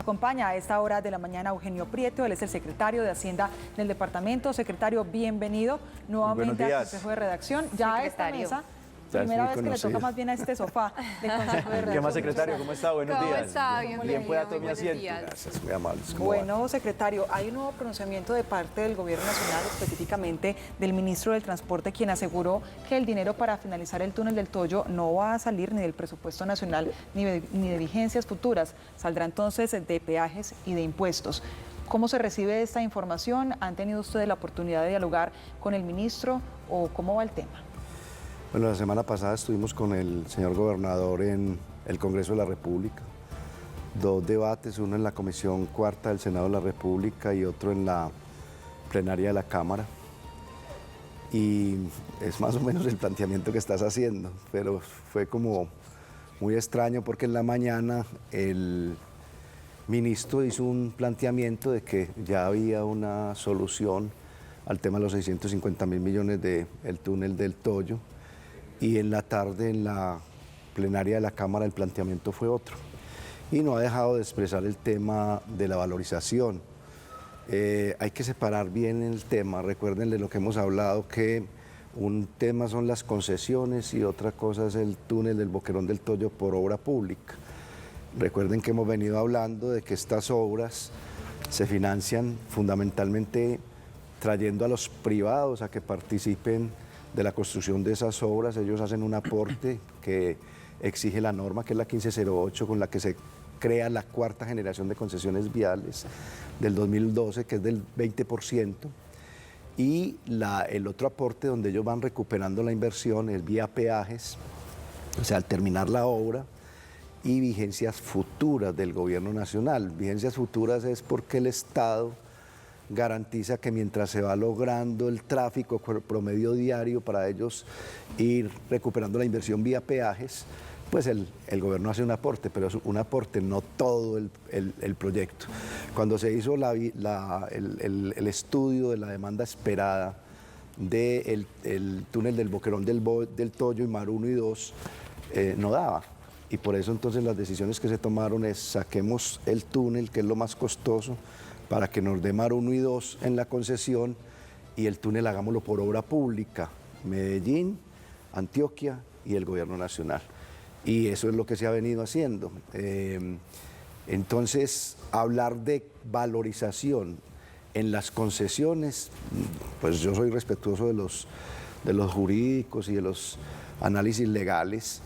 acompaña a esta hora de la mañana Eugenio Prieto, él es el secretario de Hacienda del departamento. Secretario, bienvenido nuevamente al Consejo de Redacción. Ya a esta mesa, primera vez que le toca más bien a este sofá del Consejo de Redacción. ¿Qué más, secretario? ¿Cómo está? Buenos días. ¿Cómo está? Bien, pueda tomar asiento. Gracias, muy amables. Bueno, secretario, hay un nuevo pronunciamiento de parte del Gobierno Nacional, específicamente del ministro del Transporte, quien aseguró que el dinero para finalizar el túnel del Toyo no va a salir ni del presupuesto nacional ni de vigencias futuras. Saldrá entonces de peajes y de impuestos. ¿Cómo se recibe esta información? ¿Han tenido ustedes la oportunidad de dialogar con el ministro o cómo va el tema? Bueno, la semana pasada estuvimos con el señor gobernador en el Congreso de la República. Dos debates, uno en la Comisión Cuarta del Senado de la República y otro en la plenaria de la Cámara. Y es más o menos el planteamiento que estás haciendo, pero fue como muy extraño porque en la mañana el ministro hizo un planteamiento de que ya había una solución al tema de los 650.000 millones del túnel del Toyo. Y en la tarde, en la plenaria de la Cámara, el planteamiento fue otro. Y no ha dejado de expresar el tema de la valorización. Hay que separar bien el tema. Recuerden de lo que hemos hablado, que un tema son las concesiones y otra cosa es el túnel del Boquerón del Toyo por obra pública. Recuerden que hemos venido hablando de que estas obras se financian fundamentalmente trayendo a los privados a que participen de la construcción de esas obras. Ellos hacen un aporte que exige la norma, que es la 1508, con la que se crea la cuarta generación de concesiones viales del 2012, que es del 20%, y el otro aporte donde ellos van recuperando la inversión es vía peajes, o sea, al terminar la obra, y vigencias futuras del gobierno nacional. Vigencias futuras es porque el Estado garantiza que mientras se va logrando el tráfico promedio diario para ellos ir recuperando la inversión vía peajes, pues el gobierno hace un aporte, pero es un aporte, no todo el proyecto. Cuando se hizo el estudio de la demanda esperada del túnel del Boquerón del Toyo y Mar 1 y 2, no daba. Y por eso entonces las decisiones que se tomaron es saquemos el túnel, que es lo más costoso, para que nos dé Mar 1 y 2 en la concesión, y el túnel hagámoslo por obra pública, Medellín, Antioquia y el gobierno nacional. Y eso es lo que se ha venido haciendo. Entonces, hablar de valorización en las concesiones, pues yo soy respetuoso de los jurídicos y de los análisis legales,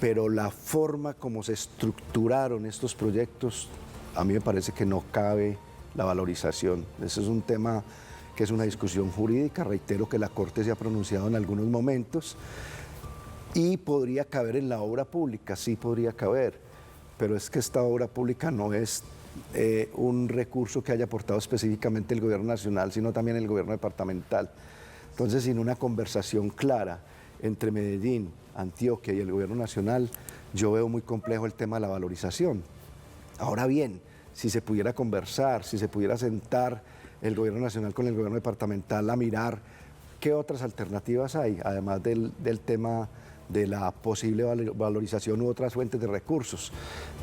pero la forma como se estructuraron estos proyectos, a mí me parece que no cabe la valorización. Ese es un tema que es una discusión jurídica. Reitero que la Corte se ha pronunciado en algunos momentos y podría caber en la obra pública, sí podría caber, pero es que esta obra pública no es un recurso que haya aportado específicamente el gobierno nacional, sino también el gobierno departamental. Entonces, sin una conversación clara entre Medellín, Antioquia y el gobierno nacional, yo veo muy complejo el tema de la valorización. Ahora bien, si se pudiera conversar, si se pudiera sentar el gobierno nacional con el gobierno departamental a mirar qué otras alternativas hay, además del tema de la posible valorización u otras fuentes de recursos.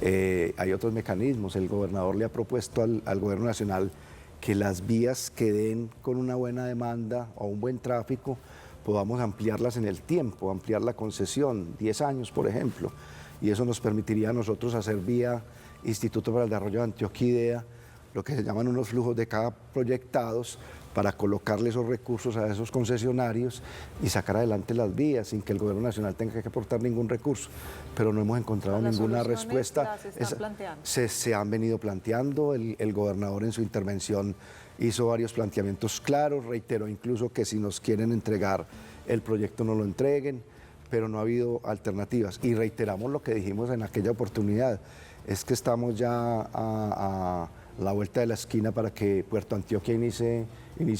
Hay otros mecanismos. El gobernador le ha propuesto al gobierno nacional que las vías que den con una buena demanda o un buen tráfico podamos ampliarlas en el tiempo, ampliar la concesión, 10 años por ejemplo, y eso nos permitiría a nosotros hacer vía Instituto para el Desarrollo de Antioquia IDEA, lo que se llaman unos flujos de caja proyectados para colocarle esos recursos a esos concesionarios y sacar adelante las vías sin que el gobierno nacional tenga que aportar ningún recurso. Pero no hemos encontrado ninguna respuesta. Se han venido planteando, el gobernador en su intervención hizo varios planteamientos claros, reiteró incluso que si nos quieren entregar el proyecto no lo entreguen, pero no ha habido alternativas. Y reiteramos lo que dijimos en aquella oportunidad, es que estamos ya a la vuelta de la esquina para que Puerto Antioquia inicie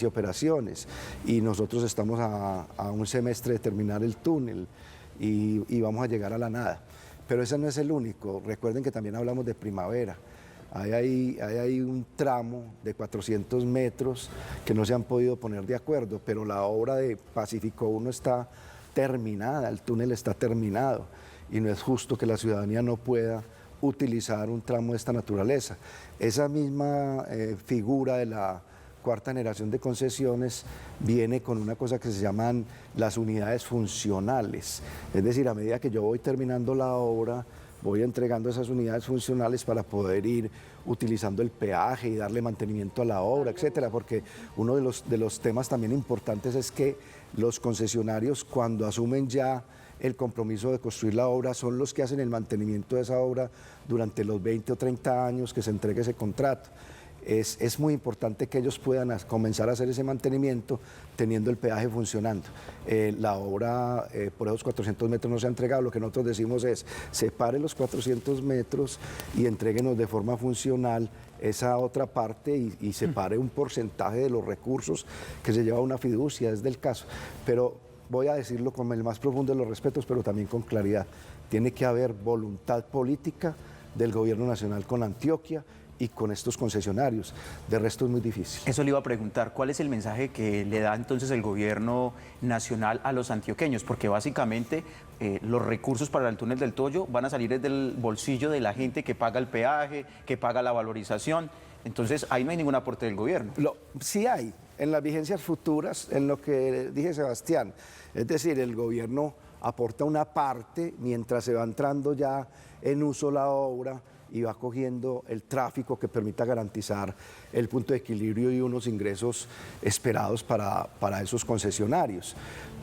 operaciones, y nosotros estamos a un semestre de terminar el túnel y vamos a llegar a la nada. Pero ese no es el único. Recuerden que también hablamos de Primavera. Hay un tramo de 400 metros que no se han podido poner de acuerdo, pero la obra de Pacífico 1 está terminada, el túnel está terminado, y no es justo que la ciudadanía no pueda utilizar un tramo de esta naturaleza. Esa misma figura de la cuarta generación de concesiones viene con una cosa que se llaman las unidades funcionales. Es decir, a medida que yo voy terminando la obra, voy entregando esas unidades funcionales para poder ir utilizando el peaje y darle mantenimiento a la obra, etcétera, porque uno de los temas también importantes es que los concesionarios, cuando asumen ya el compromiso de construir la obra, son los que hacen el mantenimiento de esa obra durante los 20 o 30 años que se entregue ese contrato. Es muy importante que ellos puedan comenzar a hacer ese mantenimiento teniendo el peaje funcionando. La obra por esos 400 metros no se ha entregado. Lo que nosotros decimos es, separe los 400 metros y entréguenos de forma funcional esa otra parte y separe un porcentaje de los recursos que se lleva una fiducia, es del caso. Pero voy a decirlo con el más profundo de los respetos, pero también con claridad. Tiene que haber voluntad política del gobierno nacional con Antioquia y con estos concesionarios. De resto es muy difícil. Eso le iba a preguntar, ¿cuál es el mensaje que le da entonces el gobierno nacional a los antioqueños? Porque básicamente los recursos para el túnel del Toyo van a salir desde el bolsillo de la gente que paga el peaje, que paga la valorización. Entonces ahí no hay ningún aporte del gobierno. Sí hay, en las vigencias futuras, en lo que dije Sebastián. Es decir, el gobierno aporta una parte mientras se va entrando ya en uso la obra y va cogiendo el tráfico que permita garantizar el punto de equilibrio y unos ingresos esperados para esos concesionarios.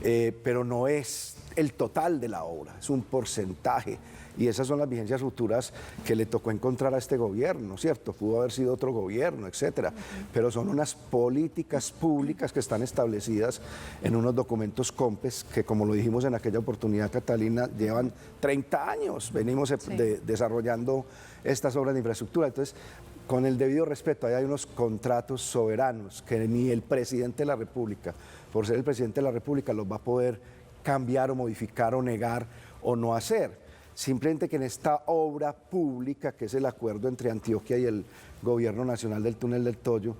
Pero no es el total de la obra, es un porcentaje. Y esas son las vigencias futuras que le tocó encontrar a este gobierno, ¿cierto? Pudo haber sido otro gobierno, etcétera. Pero son unas políticas públicas que están establecidas en unos documentos COMPES que, como lo dijimos en aquella oportunidad, Catalina, llevan 30 años. Venimos desarrollando estas obras de infraestructura. Entonces, con el debido respeto, ahí hay unos contratos soberanos que ni el presidente de la República, por ser el presidente de la República, los va a poder cambiar o modificar o negar o no hacer. Simplemente que en esta obra pública, que es el acuerdo entre Antioquia y el Gobierno Nacional del Túnel del Toyo,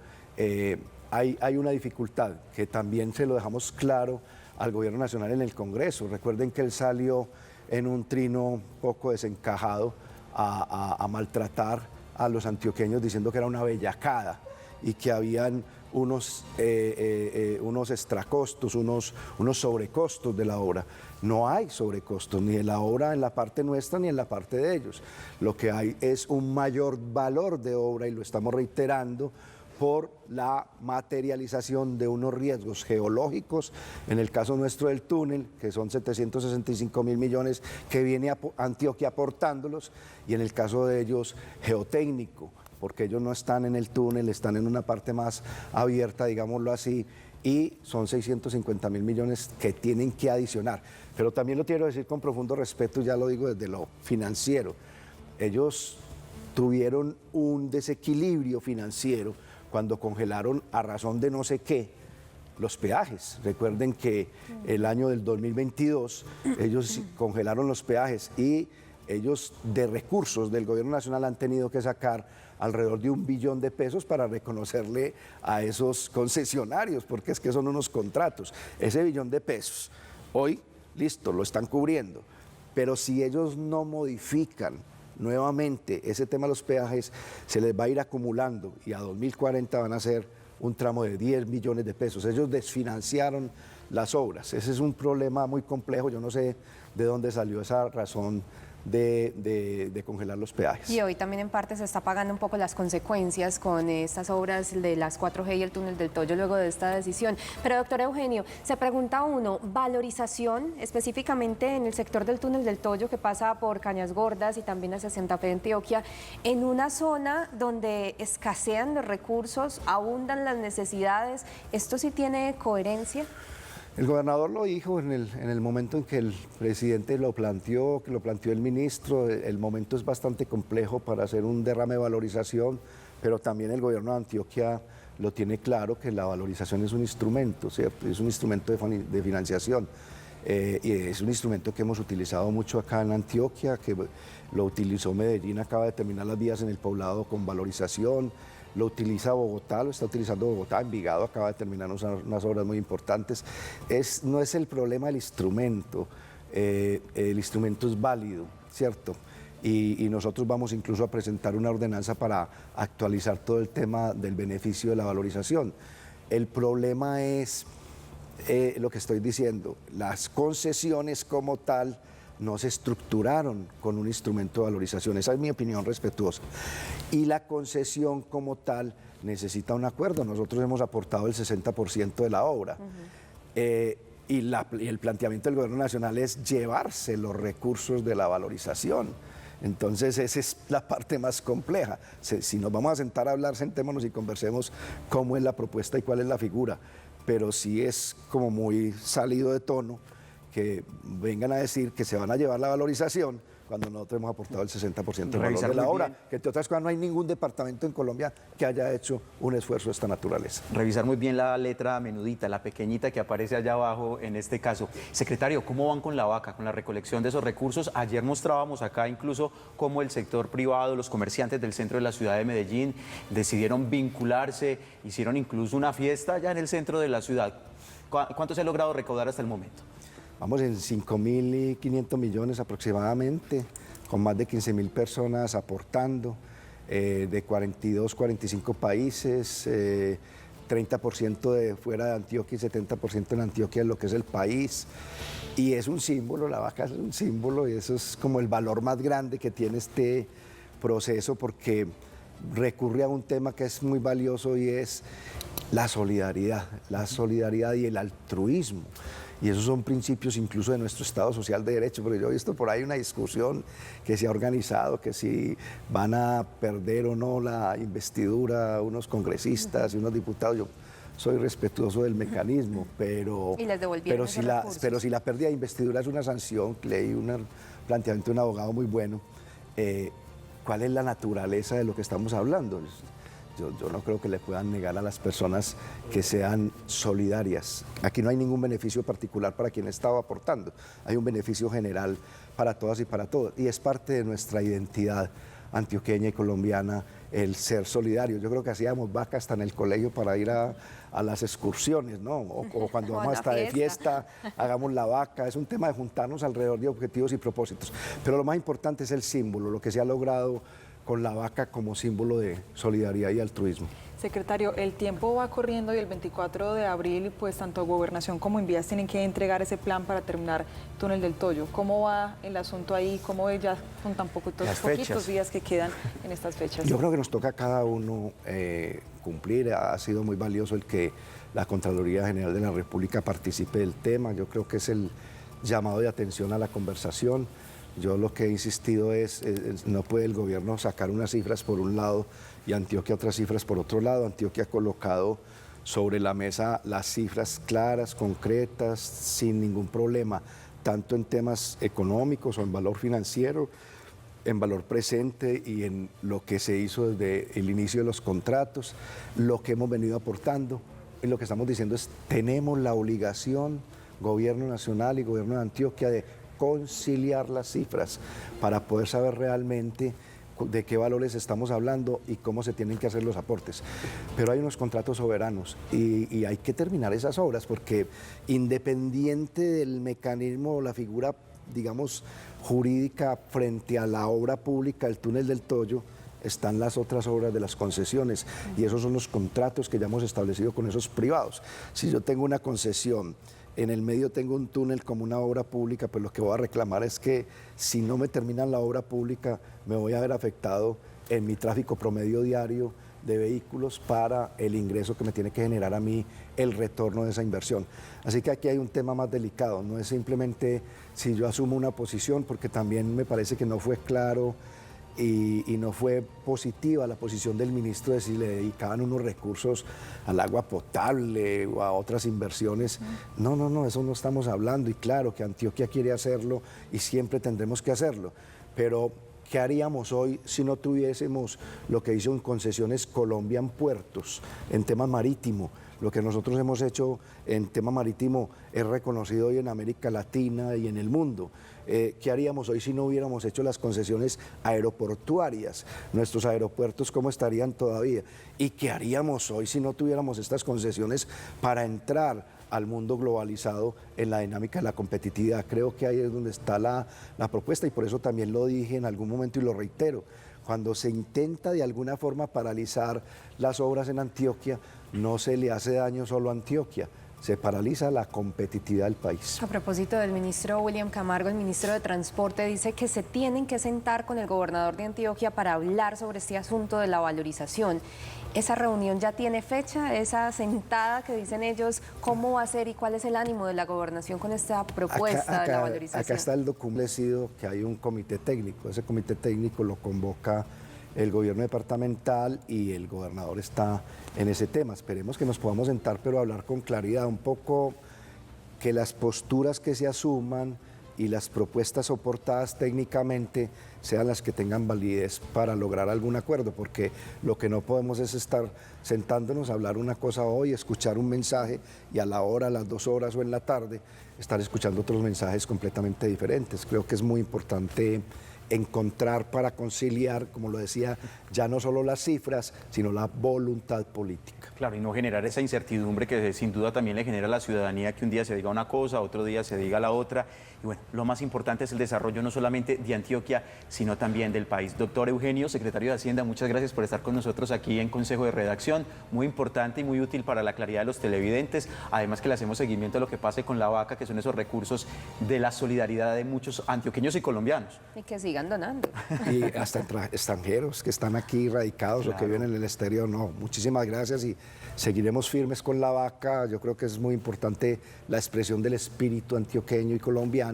hay una dificultad que también se lo dejamos claro al Gobierno Nacional en el Congreso. Recuerden que él salió en un trino poco desencajado a maltratar a los antioqueños diciendo que era una bellacada y que habían unos extracostos, unos sobrecostos de la obra. No hay sobrecostos, ni en la obra en la parte nuestra ni en la parte de ellos. Lo que hay es un mayor valor de obra y lo estamos reiterando por la materialización de unos riesgos geológicos, en el caso nuestro del túnel, que son 765.000 millones que viene Antioquia aportándolos, y en el caso de ellos geotécnico, porque ellos no están en el túnel, están en una parte más abierta, digámoslo así, y son 650.000 millones que tienen que adicionar. Pero también lo quiero decir con profundo respeto, ya lo digo desde lo financiero. Ellos tuvieron un desequilibrio financiero cuando congelaron a razón de no sé qué los peajes. Recuerden que el año del 2022 ellos congelaron los peajes y ellos de recursos del gobierno nacional han tenido que sacar alrededor de $1 billón para reconocerle a esos concesionarios, porque es que son unos contratos. Ese $1 billón, hoy, listo, lo están cubriendo, pero si ellos no modifican nuevamente ese tema de los peajes, se les va a ir acumulando y a 2040 van a ser un tramo de $10 billones. Ellos desfinanciaron las obras. Ese es un problema muy complejo, yo no sé de dónde salió esa razón de congelar los peajes. Y hoy también en parte se está pagando un poco las consecuencias con estas obras de las 4G y el túnel del Toyo luego de esta decisión. Pero doctor Eugenio, se pregunta uno, valorización específicamente en el sector del túnel del Toyo que pasa por Cañas Gordas y también hacia Santa Fe de Antioquia, en una zona donde escasean los recursos, abundan las necesidades, ¿esto sí tiene coherencia? El gobernador lo dijo en el momento en que el presidente lo planteó, que lo planteó el ministro. El momento es bastante complejo para hacer un derrame de valorización, pero también el gobierno de Antioquia lo tiene claro que la valorización es un instrumento, ¿cierto? Es un instrumento de financiación. Y es un instrumento que hemos utilizado mucho acá en Antioquia, que lo utilizó Medellín, acaba de terminar las vías en el poblado con valorización. Lo utiliza Bogotá, lo está utilizando Bogotá, Envigado acaba de terminar unas obras muy importantes. No es el problema del instrumento, el instrumento es válido, ¿cierto? y nosotros vamos incluso a presentar una ordenanza para actualizar todo el tema del beneficio de la valorización. El problema es lo que estoy diciendo, las concesiones como tal no se estructuraron con un instrumento de valorización, esa es mi opinión respetuosa. Y la concesión como tal necesita un acuerdo, nosotros hemos aportado el 60% de la obra. Y el planteamiento del Gobierno Nacional es llevarse los recursos de la valorización. Entonces esa es la parte más compleja. Si nos vamos a sentar a hablar, sentémonos y conversemos cómo es la propuesta y cuál es la figura. Pero sí es como muy salido de tono que vengan a decir que se van a llevar la valorización cuando nosotros hemos aportado el 60% del valor de la obra, que entre otras cosas no hay ningún departamento en Colombia que haya hecho un esfuerzo de esta naturaleza. Revisar muy bien la letra menudita, la pequeñita que aparece allá abajo en este caso. Secretario, ¿cómo van con la vaca, con la recolección de esos recursos? Ayer mostrábamos acá incluso cómo el sector privado, los comerciantes del centro de la ciudad de Medellín decidieron vincularse, hicieron incluso una fiesta allá en el centro de la ciudad. ¿Cuánto se ha logrado recaudar hasta el momento? Vamos en 5.500 millones aproximadamente, con más de 15.000 personas aportando, de 42, 45 países, 30% de fuera de Antioquia y 70% en Antioquia, lo que es el país. Y es un símbolo, la vaca es un símbolo y eso es como el valor más grande que tiene este proceso porque recurre a un tema que es muy valioso y es la solidaridad y el altruismo. Y esos son principios incluso de nuestro Estado Social de Derecho, porque yo he visto por ahí una discusión que se ha organizado, que si van a perder o no la investidura unos congresistas y unos diputados. Yo soy respetuoso del mecanismo, pero si la pérdida de investidura es una sanción, leí un planteamiento de un abogado muy bueno, ¿cuál es la naturaleza de lo que estamos hablando? Yo no creo que le puedan negar a las personas que sean solidarias. Aquí no hay ningún beneficio particular para quien estaba aportando. Hay un beneficio general para todas y para todos. Y es parte de nuestra identidad antioqueña y colombiana el ser solidario. Yo creo que hacíamos vaca hasta en el colegio para ir a las excursiones, ¿no? O cuando vamos hasta de fiesta, hagamos la vaca. Es un tema de juntarnos alrededor de objetivos y propósitos. Pero lo más importante es el símbolo, lo que se ha logrado con la vaca como símbolo de solidaridad y altruismo. Secretario, el tiempo va corriendo y el 24 de abril, pues tanto Gobernación como Invías tienen que entregar ese plan para terminar Túnel del Toyo. ¿Cómo va el asunto ahí? ¿Cómo ya con tan poquitos días que quedan en estas fechas? Yo creo que nos toca a cada uno cumplir. Ha sido muy valioso el que la Contraloría General de la República participe del tema. Yo creo que es el llamado de atención a la conversación. Yo lo que he insistido es, no puede el gobierno sacar unas cifras por un lado y Antioquia otras cifras por otro lado. Antioquia ha colocado sobre la mesa las cifras claras, concretas, sin ningún problema, tanto en temas económicos o en valor financiero, en valor presente y en lo que se hizo desde el inicio de los contratos, lo que hemos venido aportando. Y lo que estamos diciendo es, tenemos la obligación, Gobierno Nacional y Gobierno de Antioquia, de conciliar las cifras para poder saber realmente de qué valores estamos hablando y cómo se tienen que hacer los aportes. Pero hay unos contratos soberanos y hay que terminar esas obras porque independiente del mecanismo o la figura, digamos, jurídica frente a la obra pública, el túnel del Toyo, están las otras obras de las concesiones y esos son los contratos que ya hemos establecido con esos privados. Si yo tengo una concesión, en el medio tengo un túnel como una obra pública, pues lo que voy a reclamar es que si no me terminan la obra pública, me voy a ver afectado en mi tráfico promedio diario de vehículos para el ingreso que me tiene que generar a mí el retorno de esa inversión. Así que aquí hay un tema más delicado, no es simplemente si yo asumo una posición, porque también me parece que no fue claro y no fue positiva la posición del ministro de si le dedicaban unos recursos al agua potable o a otras inversiones. No, eso no estamos hablando y claro que Antioquia quiere hacerlo y siempre tendremos que hacerlo, pero ¿qué haríamos hoy si no tuviésemos lo que hizo en Concesiones Colombia en puertos, en tema marítimo? Lo que nosotros hemos hecho en tema marítimo es reconocido hoy en América Latina y en el mundo. ¿Qué haríamos hoy si no hubiéramos hecho las concesiones aeroportuarias? Nuestros aeropuertos, ¿cómo estarían todavía? ¿Y qué haríamos hoy si no tuviéramos estas concesiones para entrar al mundo globalizado en la dinámica de la competitividad. Creo que ahí es donde está la propuesta y por eso también lo dije en algún momento y lo reitero. Cuando se intenta de alguna forma paralizar las obras en Antioquia, no se le hace daño solo a Antioquia, se paraliza la competitividad del país. A propósito del ministro William Camargo, el ministro de Transporte dice que se tienen que sentar con el gobernador de Antioquia para hablar sobre este asunto de la valorización. ¿Esa reunión ya tiene fecha? ¿Esa sentada que dicen ellos, cómo va a ser y cuál es el ánimo de la gobernación con esta propuesta de la valorización? Acá está el documento que hay un comité técnico. Ese comité técnico lo convoca el gobierno departamental y el gobernador está en ese tema. Esperemos que nos podamos sentar, pero hablar con claridad, un poco que las posturas que se asuman y las propuestas soportadas técnicamente sean las que tengan validez para lograr algún acuerdo, porque lo que no podemos es estar sentándonos a hablar una cosa hoy, escuchar un mensaje y a la hora, a las 2 horas o en la tarde estar escuchando otros mensajes completamente diferentes. Creo que es muy importante encontrar para conciliar, como lo decía, ya no solo las cifras, sino la voluntad política. Claro, y no generar esa incertidumbre que sin duda también le genera a la ciudadanía que un día se diga una cosa, otro día se diga la otra. Y bueno, lo más importante es el desarrollo no solamente de Antioquia, sino también del país. Doctor Eugenio, secretario de Hacienda, muchas gracias por estar con nosotros aquí en Consejo de Redacción. Muy importante y muy útil para la claridad de los televidentes. Además que le hacemos seguimiento a lo que pase con la vaca, que son esos recursos de la solidaridad de muchos antioqueños y colombianos. Y que sigan donando. Y hasta extranjeros que están aquí radicados o que viven en el exterior. No, muchísimas gracias y seguiremos firmes con la vaca. Yo creo que es muy importante la expresión del espíritu antioqueño y colombiano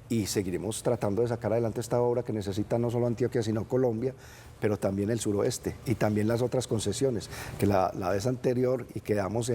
y seguiremos tratando de sacar adelante esta obra que necesita no solo Antioquia sino Colombia, pero también el suroeste y también las otras concesiones, que la vez anterior y quedamos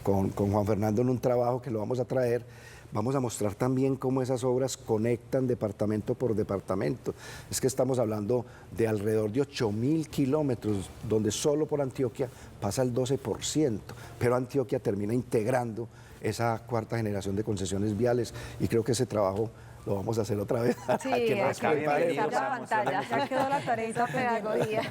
con Juan Fernando en un trabajo que lo vamos a traer. Vamos a mostrar también cómo esas obras conectan departamento por departamento. Es que estamos hablando de alrededor de 8.000 kilómetros, donde solo por Antioquia pasa el 12%, pero Antioquia termina integrando esa cuarta generación de concesiones viales y creo que ese trabajo lo vamos a hacer otra vez. Sí, ya quedó la tarea.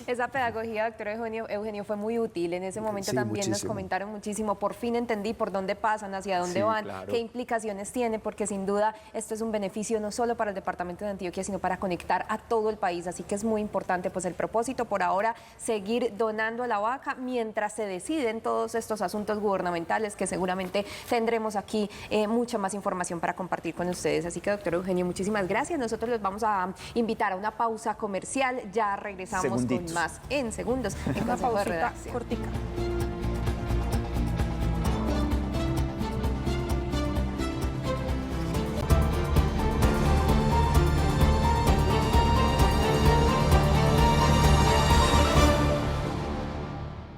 Esa pedagogía, doctor Eugenio, fue muy útil. En ese momento Sí, también muchísimo. nos comentaron muchísimo. Por fin entendí por dónde pasan, hacia dónde Sí, van, claro. qué implicaciones tiene, porque sin duda esto es un beneficio no solo para el departamento de Antioquia, sino para conectar a todo el país. Así que es muy importante, pues el propósito por ahora, seguir donando a la vaca mientras se deciden todos estos asuntos gubernamentales que seguramente tendremos aquí mucha más información para compartir con ustedes. Así que, doctor Eugenio, muchísimas gracias. Nosotros los vamos a invitar a una pausa comercial. Ya regresamos Segunditos. con más en segundos en Una Consejo de pausita Redacción. cortica.